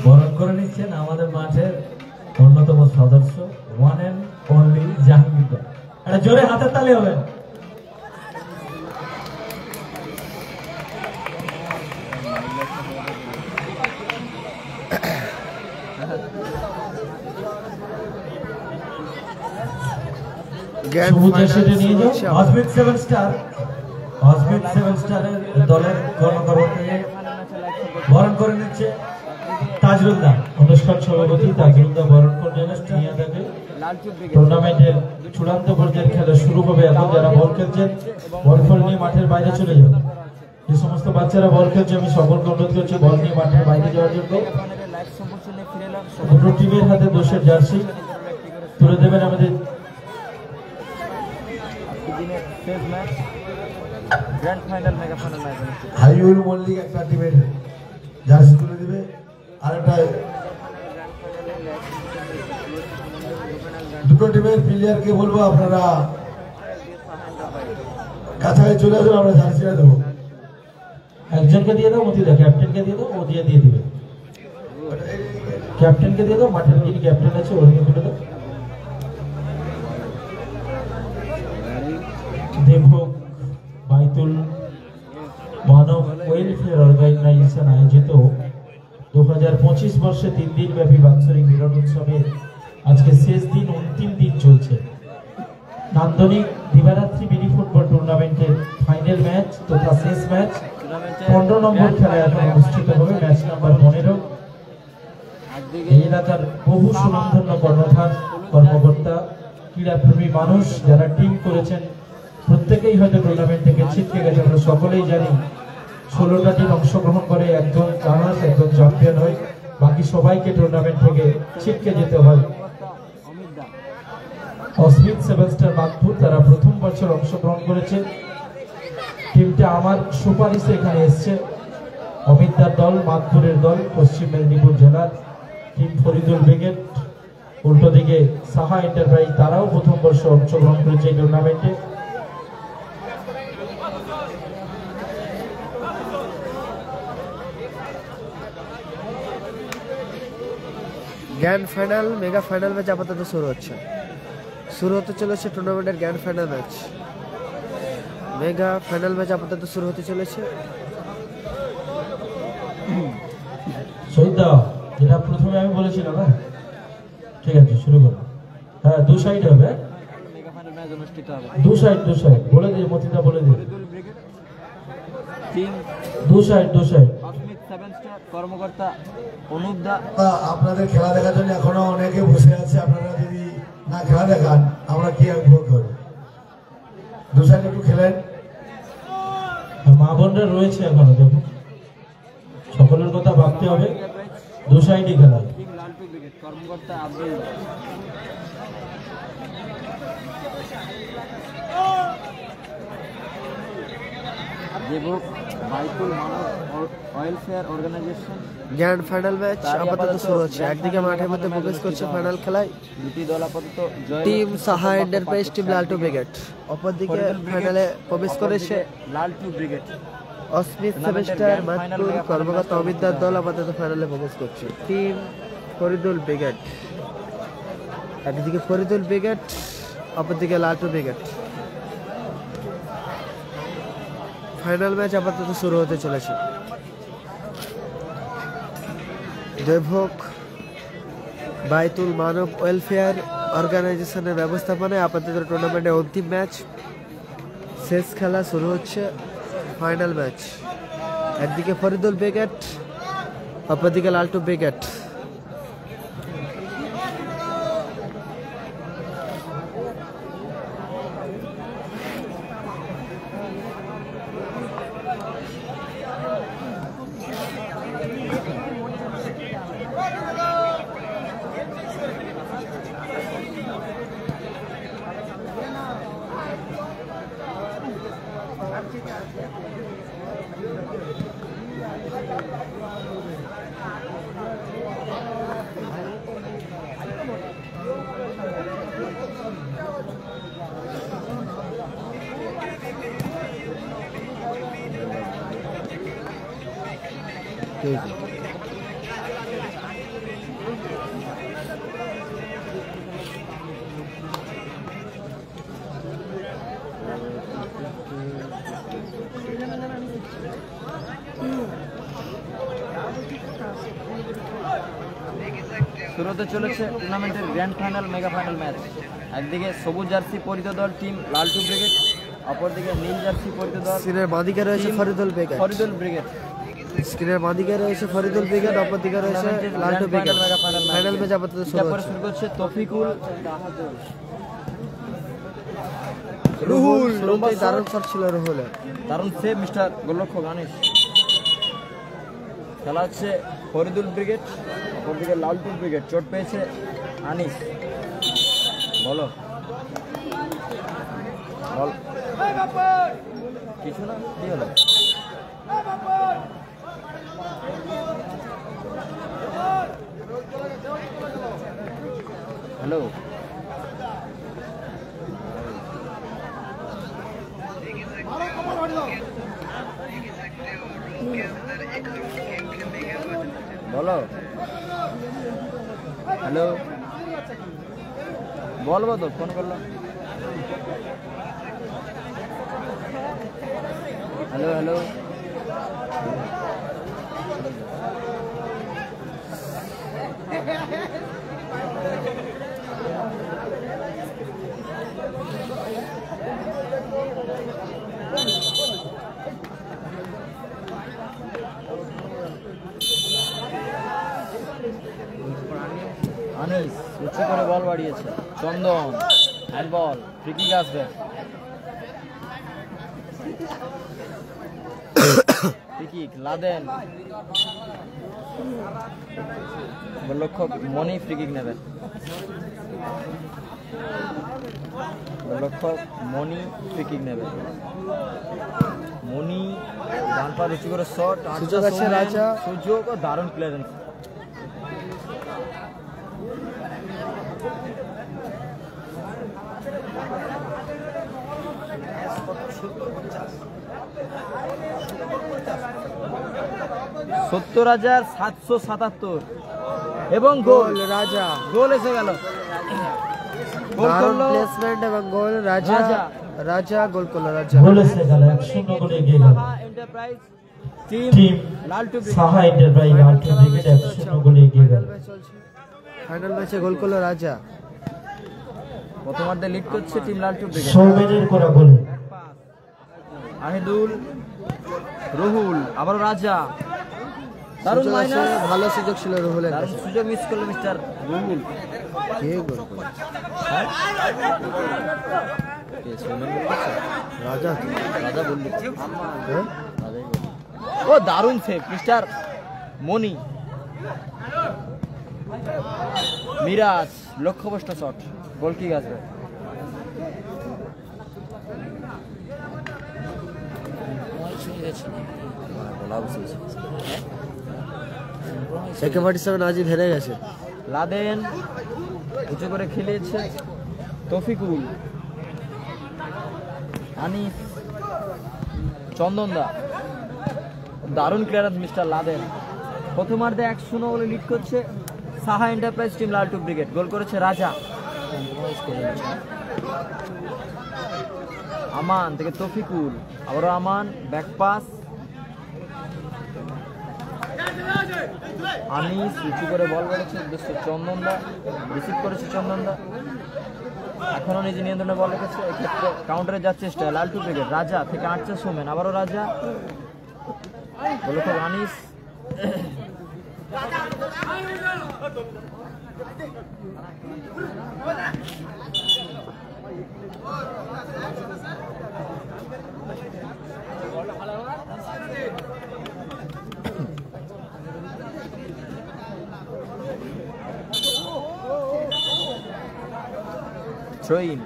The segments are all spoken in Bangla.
বরণ করে নিচ্ছেন আমাদের মাঠের অন্যতম সদস্য ওয়ান এন্ড অনলি জাহাঙ্গীর। একটা জোরে হাতের তালি হবে। অসমিত সেভেন স্টারের দলের কর্মকর্তাকে বরণ করে নিচ্ছে তাজরুলদা, অনুষ্ঠান সভাপতি তাজরুলদা বরণ করে নিলেন। টুর্নামেন্টের চূড়ান্ত পর্যায়ের খেলা শুরু হবে। এখন যারা বল খেলছেন বল ফল নিয়ে মাঠের বাইরে চলে যাবে। যে সমস্ত বাচ্চারা বল খেলছে আমি সকলকে অনুরোধ করছি বল নিয়ে মাঠের বাইরে যাওয়ার জন্য। দুটো টিমের হাতে দোষের জার্সি তুলে দেবেন আমাদের হাইউল মল্লিক একটা টিমের জার্সি তুলে দিবে, আর একটা দুটো টিমের প্লেয়ারকে বলবো আপনারা কাছাকাছি চলে আসুন, আমরা জার্সিটা দেবো। একজনকে দিয়ে দাও, মতিদা ক্যাপ্টেনকে দিয়ে দাও, ও দিয়ে দিবে। ক্যাপ্টেনকে দিয়ে দাও, মাঠের যিনি ক্যাপ্টেন আছে ওর নিয়ে তুলে দাও। দেবভোগ বাইতুল মানব ওয়েলফেয়ার অর্গানাইজেশন আয়োজিত 2025 বর্ষে 3 দিন ব্যাপী বাৎসরিক মিলন উৎসবের আজকে শেষ দিন, অন্তিম দিন চলছে। নান্দনিক দিবারাত্রি বিডি ফুটবল টুর্নামেন্টের ফাইনাল ম্যাচ তথা শেষ ম্যাচ 15 নম্বর খেলা এখন অনুষ্ঠিত হবে। Match number 15। এই এলাকার বহু সুনামধন্য কর্মধার কর্মকর্তা ক্রীড়াপ্রেমী মানুষ যারা টিম করেছেন প্রত্যেকেই হয়তো টুর্নামেন্ট থেকে ছিটকে গেছে। আমরা সকলেই জানি 16টা টিম অংশগ্রহণ করে একজন চান্স একজন চ্যাম্পিয়ন হয়, বাকি সবাইকে টুর্নামেন্ট থেকে ছিটকে যেতে হয়। অসমিত সেভেন স্টার মাধপুর তারা প্রথম বছর অংশগ্রহণ করেছে। টিমটা আমার সুপারিশে এখানে এসছে। অমিতদার দল, মাধপুরের দল, পশ্চিম মেদিনীপুর জেলার টিম ফরিদুল ব্রিগেড, উল্টো দিকে সাহা এন্টারপ্রাইজ তারাও প্রথম বর্ষ অংশগ্রহণ করেছে এই টুর্নামেন্টে। Grand final mega final match আপাতত শুরু হতে চলেছে। টুর্নামেন্টের grand final match mega final match আপাতত শুরু হতে চলেছে। শহীদা যেটা প্রথমে আমি বলেছিলাম, হ্যাঁ ঠিক আছে শুরু করো। হ্যাঁ দু সাইড হবে, দু সাইড বলে দিয়ে মতিদা বলে দিয়ে দু সাইড কর্মকর্তা অনুপদা। আপনাদের খেলা দেখার জন্য এখনো অনেকে বসে আছে, আপনারা যদি না খেলা দেখান আমরা কি আর উপভোগ করবো। দু সাইড একটু খেলেন, মা বোনরা রয়েছে এখনো, দেখুন সকলের কথা ভাবতে হবে। দু সাইডই খেলা। কর্মকর্তা আব্দুল দেবক Baitul Manab welfare organization. Grand final match আপাতত শুরু হচ্ছে। একদিকে মাঠের মধ্যে প্রবেশ করছে ফাইনাল খেলায় দুটি দল আপাতত টিম সাহা এন্টারপ্রাইজ টিম লালটু ব্রিগেড। অপরদিকে ফাইনালে প্রবেশ করেছে লালটু ব্রিগেড। অসমিত সেভেন স্টার মাধপুর কর্মকর্তা অমিতদার দল আপাতত ফাইনালে প্রবেশ করছে। টিম ফরিদুল ব্রিগেড, একদিকে ফরিদুল ব্রিগেড, অপরদিকে লালটু ব্রিগেড। ফাইনাল ম্যাচ আপাতত শুরু হতে চলেছে। দেবভোগ বাইতুল মানব ওয়েলফেয়ার অর্গানাইজেশনের ব্যবস্থাপনায় আপাতত টুর্নামেন্টের অন্তিম ম্যাচ শেষ খেলা শুরু হচ্ছে। ফাইনাল ম্যাচ একদিকে ফরিদুল ব্রিগেড, অপরদিকে লালটু ব্রিগেড। শুরু হতে চলেছে টুর্নামেন্টের grand final mega final match. একদিকে সবুজ জার্সি পরিত দল টিম লালটু ব্রিগেড, অপরদিকে নীল জার্সি পরিত দল স্ক্রিনের বাঁদিকে রয়েছে ফরিদুল ব্রিগেড। ফরিদুল ব্রিগেড। স্ক্রিনের বাঁদিকে রয়েছে ফরিদুল ব্রিগেড, অপরদিকে রয়েছে লালটু ব্রিগেড। ফাইনাল ম্যাচ আপাতত শুরু তারপরে হচ্ছে। শুরু করছে তফিকুল রুহুল লম্বা শুরুতেই দারুণ শট ছিল রুহুলের। দারুণ সেভ মিস্টার গোলরক্ষক আনিস। খেলা হচ্ছে ফরিদুল ব্রিগেড, অপরদিকে লালটু ব্রিগেড। চোট পেয়েছে আনিস। বলো বল, কিছু না, কি হলো? হ্যালো, বলো, হ্যালো, বলবো তো, ফোন করলাম। হ্যালো হ্যালো, আনিস উঁচু করে বল বাড়িয়েছে। চন্দন হ্যান্ড বল, ফ্রি কিক আসবে। ফ্রি কিক লাদেন, গোলরক্ষক মনি ফ্রি কিক নেবে। গোলরক্ষক মনি ফ্রি কিক নেবে। মনি ডান পা উঁচু করে শট, সুযোগ আছে রাজা। সুযোগ ও দারুণ ক্লিয়ারেন্স। $70,777 এবং গোল। রাজা গোল এসে গেল। গোল দারুণ করলো প্লেসমেন্ট এবং গোল। রাজা রাজা। রাজা গোল করলো। রাজা গোল এসে গেল, 1-0 গোলে এগিয়ে গেল সাহা এন্টারপ্রাইজ টিম টিম লালটু সাহা এন্টারপ্রাইজ লালটু ব্রিগেড 1-0 গোলে এগিয়ে গেল। ফাইনাল ম্যাচে গোল করলো রাজা। প্রথমার্ধে লিড করছে টিম লালটু ব্রিগেড। সৌমেনের করা গোলে আহিদুল, রুহুল, আবারও রাজা। দারুণ সুযোগ আছে, মাইনাস, ভালো সুযোগ ছিল রুহুলের দারুণ কাছে। সুযোগ মিস করলো মিস্টার রুহুল। কে গোল করলো? কে সৌমেন গোল করছে? রাজা তো। রাজা গোল দিচ্ছে। হ্যাঁ? রাজাই গোল। ও দারুণ সেভ মিস্টার মনি। মিরাজ লক্ষ্যভ্রষ্ট শট, গোল কিক আসবে। AK-47 নাজিব হেরে গেছে। লাদেন উঁচু করে খেলিয়েছে তফিকুল, আনিস, চন্দনদা। দারুণ ক্লিয়ারেন্স মিস্টার লাদেন। প্রথমার্ধে 1-0 বলে লিড করছে সাহা এন্টারপ্রাইজ টিম লালটু ব্রিগেড। গোল করেছে রাজা। আমান থেকে তফিকুল, আবারও আমান, ব্যাক পাস, আনিস উঁচু করে বল বেড়েছে উদ্দেশ্য চন্দনদা, রিসিভ করেছে চন্দনদা। এখনো নিজে নিয়ন্ত্রণে বল রেখেছে। এক্ষেত্রে কাউন্টারে যাচ্ছে চেষ্টা লালটু ব্রিগেড। রাজা থেকে আটছে সোমেন, আবারও রাজা, গোলরক্ষক আনিস। থ্রোইন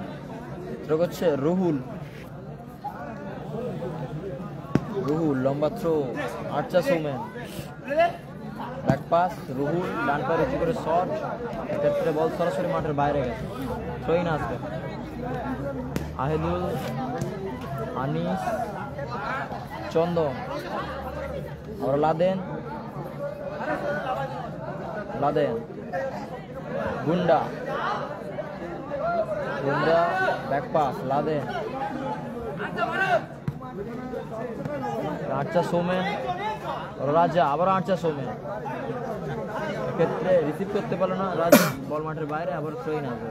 থ্রো করছে রুহুল। রুহুল লম্বা থ্রো, আটচা সৌমেন, ব্যাক পাস, রুহুল ডান পা উঁচু করে শট। এক্ষেত্রে বল সরাসরি মাঠের বাইরে গেছে। থ্রোইন আসবে। আহিদুল, আনিস, চন্দন, আর লাদেন, লাদেন, গুন্ডা, গুন্ডা, ব্যাক পাস, লাদেন, আটচা সৌমেন, রাজা, আবার আটচা সৌমেন, ক্ষেত্রে রিসিভ করতে পারলো না রাজা, বল মাঠের বাইরে, আবার ট্রেন আসবে।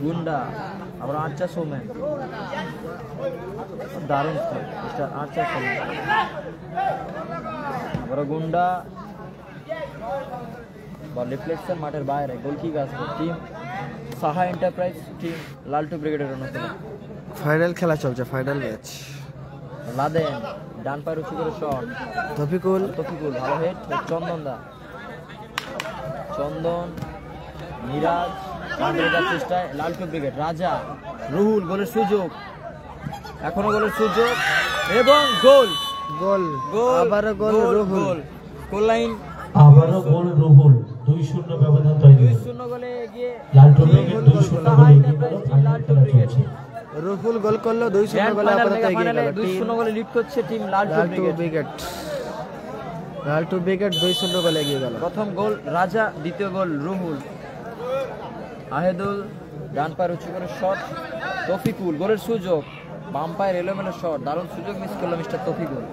গুন্ডা আবার আর্চার সোমেন, দারুণ আর্চার সোমেন, আবার গুন্ডা, বল রিফ্লেকশন মাঠের বাইরে, গোলকিক আসবে। টিম সাহা এন্টারপ্রাইজ, টিম লালটু ব্রিগেডের অনুকূলে। ফাইনাল খেলা চলছে, ফাইনাল ম্যাচ। লাদেন ডান পায়ের উঁচু করে শট, তফিকুল ভালো হেড, চন্দন মিরাজ কাউন্টারের চেষ্টায় লালটু ব্রিগেড, রাজা রুহুল, গোলের সুযোগ, এখনো গোলের সুযোগ এবং গোল, গোল, আবারও গোল রুহুল। গোল লাইন, আবারও গোল রুহুল, 2-0 ব্যবধান তৈরি হলো। 2-0 গোলে এগিয়ে লালটু ব্রিগেড 2-0 গোলে এগিয়ে গেল। ফাইনাল খেলা চলছে। রুহুল গোল করলো, 2-0 গোলে আপাতত এগিয়ে গেল। 2-0 গোলে লিড করছে টিম লালটু ব্রিগেড। লালটু ব্রিগেড 2-0 গোলে এগিয়ে গেল। প্রথম গোল রাজা, দ্বিতীয় গোল রুহুল। আহেদুল ডান পায়ের উঁচু করে শট, তফিকুল গোলের সুযোগ, বাম পায়ের এলোমেলো শট, দারুণ সুযোগ মিস করলো মিস্টার তফিকুল।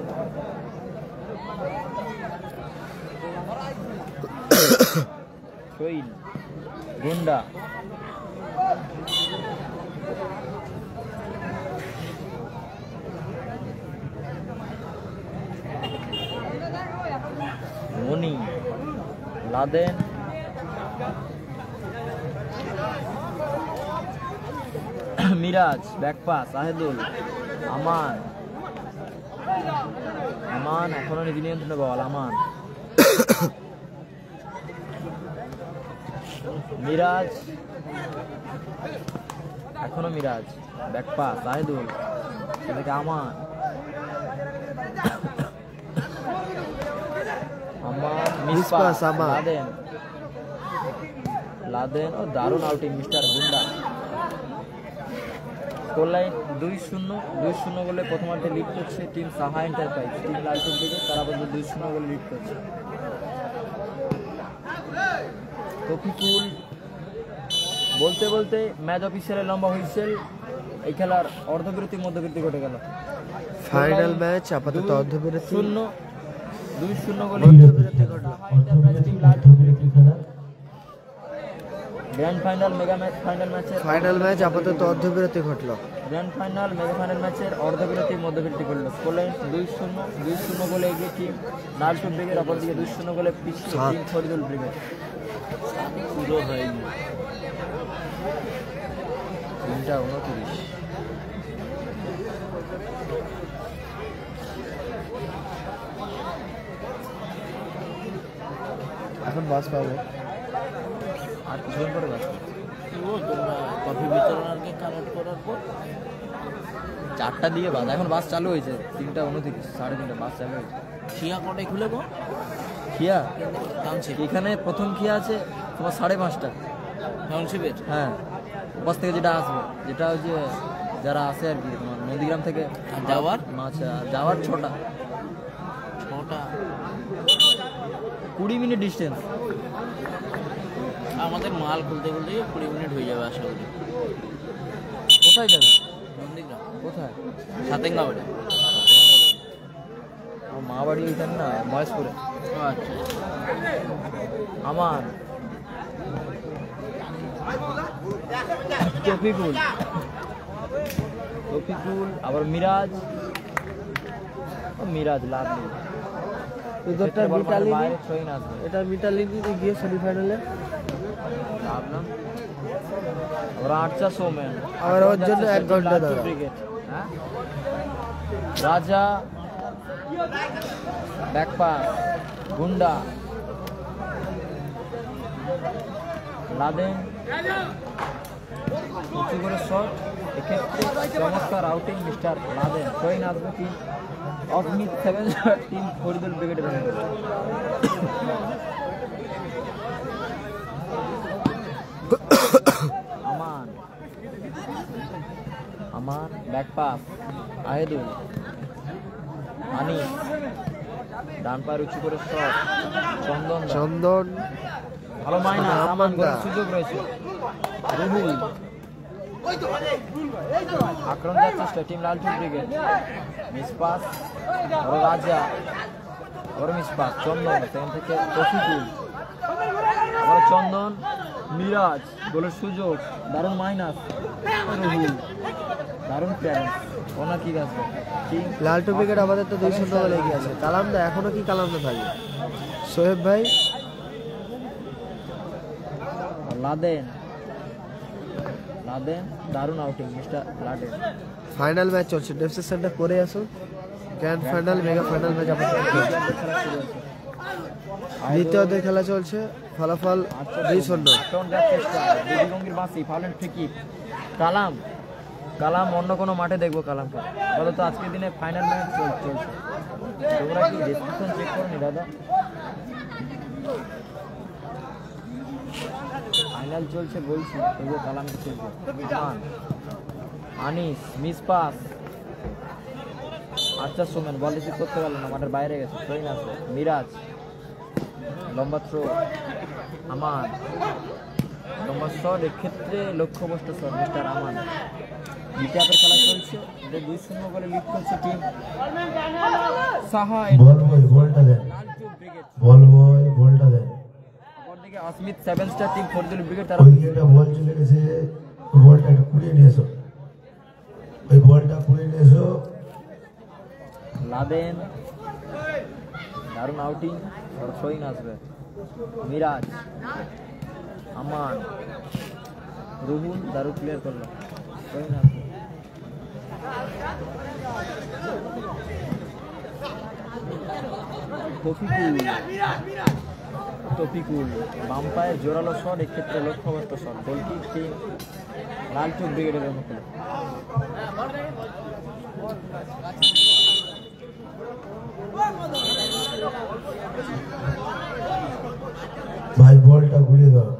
শহীদ গুন্ডা, মনি, লাদেন, মিরাজ ব্যাকপাস, আহেদুল, আমান এখনো নিজ নিয়ন্ত্রণে বল, আমান, মিরাজ, এখনো মিরাজ ব্যাকপাস, আহেদুল, এদিকে আমান, মিসপাস, লাদেন ও দারুণ আউটিং মিস্টার গুন্ডা। স্কোর লাইন 2-0 গোলে প্রথমার্ধে লিড করছে টিম সাহা এন্টারপ্রাইজ, টিম লালটু ব্রিগেড তারা বলতে 2-0 গোলে লিড করছে। তফিকুল বলতে বলতে ম্যাচ অফিসিয়ালের লম্বা হুইসেল, এই খেলার অর্ধবিরতি মধ্যবিরতি ঘটে গেল। ফাইনাল ম্যাচ আপাতত অর্ধবিরতি, 2-0 গোলে অর্ধবিরতি খেলা। গ্র্যান্ড ফাইনাল মেগা ফাইনাল ম্যাচের আপাতত অর্ধবিরতি ঘটলো। গ্র্যান্ড ফাইনাল মেগা ফাইনাল ম্যাচের অর্ধবিরতি মধ্যবিরতি করলো। স্কোর লাইন 2-0 গোলে এগিয়ে টিম লালটু ব্রিগেড, অপরদিকে 2-0 গোলে পিছিয়ে টিম ফরিদুল ব্রিগেড। পুরো হয়নি 3:29। এখন বাস পাবো, আর কিছুক্ষণ পরে বাস কফি বিতরণকে কানেক্ট করার পর 4টা দিয়ে বাস, এখন বাস চালু হয়েছে 3:29, 3:30 বাস চালু হয়েছে। খিয়া কটায় খুলে গো? খিয়া টাউনশিপ, এখানে প্রথম খিয়া আছে তোমার 5:30। টাউনশিপের হ্যাঁ, বাস থেকে যেটা আসবে, যেটা ওই যে যারা আসে আর কি তোমার নন্দীগ্রাম থেকে যাওয়ার যাওয়ার 6টা 20 মিনিট ডিস্টেন্স। আমাদের মাল খুলতে খুলতে 20 মিনিট হয়ে যাবে আশা করি। কোথায় যাবে? নন্দীগ্রাম, কোথায়? সাতেঙ্গা বাড়ি। আমার মা বাড়ি ওইখানে না, মহেশপুরে। আচ্ছা, আমার তফিকুল আবার মিরাজ লাভ নেই। এটা মিটালিনি গিয়ে সেমিফাইনালে লাভ না। আবার আর্চার সোমেন, আর ওর জন্য 1 ঘন্টা দাঁড়া। হ্যাঁ, রাজা ব্যাকপাস, গুন্ডা, লাদেন উঁচু করে শট, এক্ষেত্রে চমৎকার আউটিং মিস্টার লাদেন। ট্রেন আসবে টিম অগ্নি 7 টিম ফরিদুল ব্রিগেডের। আমান ব্যাকপাস, আহেদুল, আনিস ডান পায়ের উঁচু করে শট, চন্দন ভালো মাইনা, আমান গোলের সুযোগ রয়েছে। রুহুল আক্রমণ চেষ্টা টিম লালটু ব্রিগেড, মিস পাস, রাজা আবার মিসপাস চন্দন, সেখান থেকে রফিকুল, আবার চন্দন, মিরাজ, গোলের সুযোগ, দারুণ মাইনাস, রুহুল, দারুণ প্যারেন্স, ওনার কি আছে লালটু ব্রিগেড আমাদের তো 2-0 গোলে এগিয়ে আছে। কালামদা এখনো কি কালামদা থাকবে? সোহেব ভাই লাদেন, দারুণ outing mister Laden. Final match চলছে, ডেপসি সেন্টার করে আসুন। Grand final, mega final match আপাতত চলছে। দ্বিতীয় অর্ধের খেলা চলছে, ফলাফল 2-0। কালাম অন্য কোনো মাঠে দেখবো কালামকে, আপাতত আজকের দিনে ফাইনাল ম্যাচ চলছে। তোমরা কি ডেসক্রিপশন চেক করনি দাদা? ফাইনাল চলছে বলছি, তবুও কালামকে চলছে। আনিস মিস পাস, আচ্ছা সুমেন বল রিসিভ করতে পারলো না, মাঠের বাইরে গেছে। ট্রেন আছে মিরাজ, লম্বা থ্রো, আমান, লম্বা শট, এক্ষেত্রে লক্ষ্যভ্রষ্ট শট মিস্টার আমান। দ্বিতীয় হাতের খেলা চলছে, 2-0 গোলে লিড করছে টিম সাহা। বল বয় বলটা দেন, বল বয় বলটা দেন। অপরদিকে অস্মিত 7 স্টার টিম ফরিদুল ব্রিগেড, তারা ওই একটা বল চলে গেছে, বলটা একটু কুড়িয়ে নিয়ে এসো, ওই বলটা কুড়িয়ে নিয়ে এসো। লাদেন, দারুণ আউটিং, থ্রোইং আসবে। মিরাজ, আমান, রুহুল, দারুণ ক্লিয়ার করলো, থ্রোইং আসবে। তফিকুল বাম পায়ে জোরালো শট, এক্ষেত্রে লক্ষ্যভ্রষ্ট শট। গোলকিক টিম লালটু ব্রিগেডের অনুকূলে। ভাই বলটা ঘুরিয়ে দাও।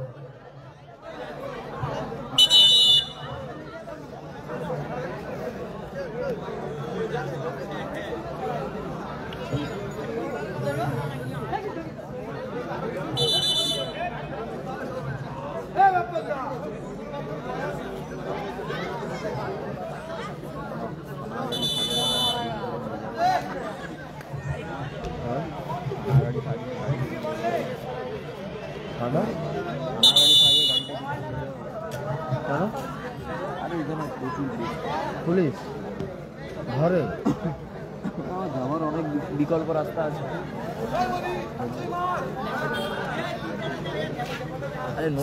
পুলিশ ঘরে যাওয়ার অনেক বিকল্প রাস্তা আছে।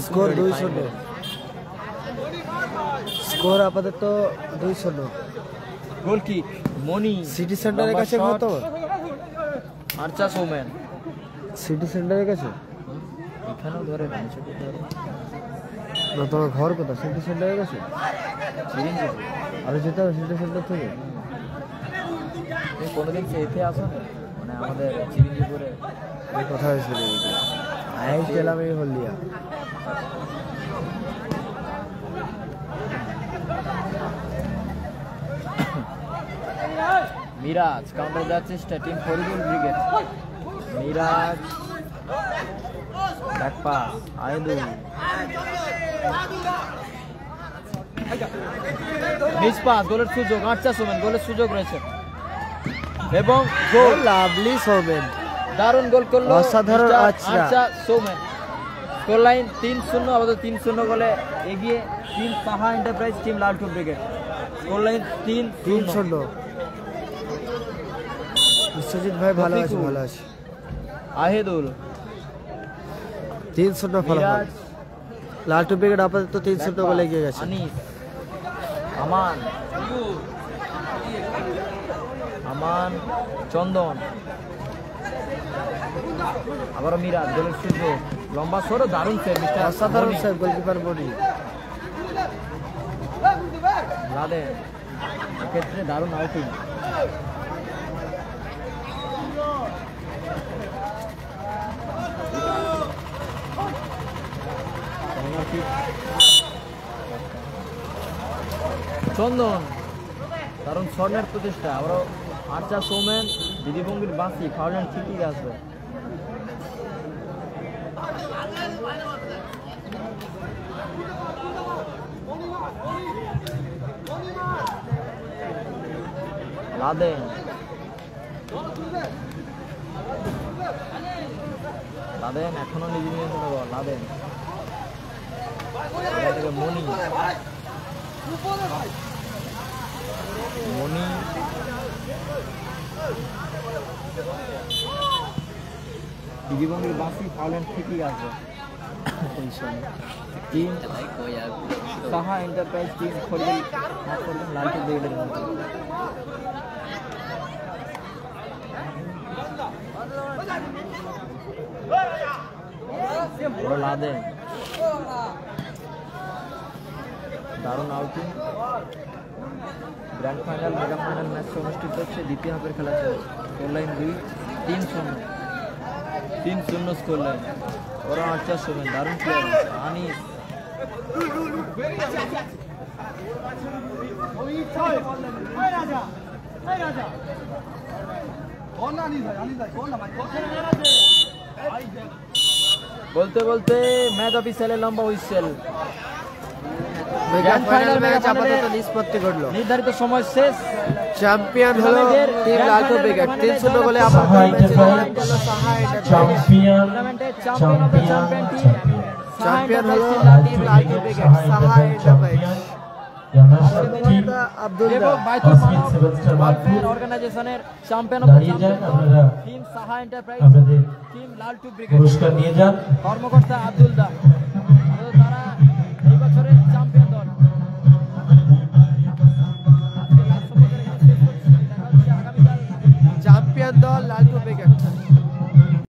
স্কোর 2-0, স্কোর আপাতত 2-0। গোলকিক মনি, সিটি সেন্টারের কাছে কত? আরচা সৌমেন, সিটি সেন্টারের কাছে এখানেও ধরে না, তোমার ঘর কোথায়? সিটি সেন্টারের কাছে চিরিঞ্জি। আরো যেতে হবে সিটি সেন্টার থেকে। তুমি কোনোদিন এতে আসো না, মানে আমাদের চিরিঞ্জিপুরে? আমি কোথায় ছিল? আই গেলাম এই হলদিয়া। মিরাজ কাউন্টার দেওয়ার চেষ্টা team Faridul brigade. Miraj back pass, Ayedul, miss pass, গোলের সুযোগ। আচ্ছা সুমেন, গোলের সুযোগ রয়েছে এবং গোল। লাভলি সৌমেন, দারুণ গোল করলো অসাধারণ আচ্ছা সৌমেন। স্কোর লাইন 3-0, আপাতত 3-0 গোলে এগিয়ে টিম সাহা এন্টারপ্রাইজ টিম লালটু ব্রিগেড। Score line 3-0। বিশ্বজিৎ ভাই ভালো আছে, ভালো আছে। আহেদুল, 3-0 ফলাফল। লালটু ব্রিগেড আপাতত 3-0 গোলে এগিয়ে গেছে। আনিস, আমান, চন্দন, আবারও মিরাজ, গোলের সুযোগ, লম্বা সরো, দারুণ সেভ মিস্টার অসাধারণ সেভ গোলকিপার বডি। লাদেন, এক্ষেত্রে দারুণ আউটিং। চন্দন, দারুণ স্বর্ণের প্রচেষ্টা। আবারও আর্চা সৌমেন, দিদিভঙ্গির বাঁশি, ফাউলেন ঠিকই আসবে। লাদেন, লাদেন এখনো নিজে নিয়ন্ত্রণে বল লাদেন মনি মনি দিদিবঙ্গের বাসি ফাউলেন ঠিকই আছে টিম সাহা এন্টারপ্রাইজ টিম খরিদ মাফ করবেন লালটু ব্রিগেডের মধ্যে বড় লাদেন দারুণ outing grand final mega final match অনুষ্ঠিত হচ্ছে দ্বিতীয় হাফের খেলা চলছে স্কোর লাইন 3-0 স্কোর লাইন ওরা 8-4 দারুণ প্লেয়ার আনিস বলতে বলতে ম্যাচ অফিসিয়ালের লম্বা হুইসেল মেগা ফাইনাল ম্যাচ আপাতত নিষ্পত্তি ঘটলো নির্ধারিত সময় শেষ চ্যাম্পিয়ন হলো টিম লালটু ব্রিগেড 3-0 গোলে আপাতত সাহা ম্যাচে এন্টারপ্রাইজ সাহা এন্টারপ্রাইজ চ্যাম্পিয়ন টুর্নামেন্টের champion of the champion team champion হলো team Laltu Laltu brigade Saha Saha enterprise enterprise team Abdul এবং আসমিন সেভেনস্টার মাধপুর অর্গানাইজেশনের চ্যাম্পিয়ন অফ দ্য দাঁড়িয়ে যান আপনারা টিম সাহা এন্টারপ্রাইজ আপনাদের টিম লালটু ব্রিগেড পুরস্কার নিয়ে যান কর্মকর্তা আব্দুল দা তারা এই বছরের চ্যাম্পিয়ন দল চ্যাম্পিয়ন দল লালটু ব্রিগেড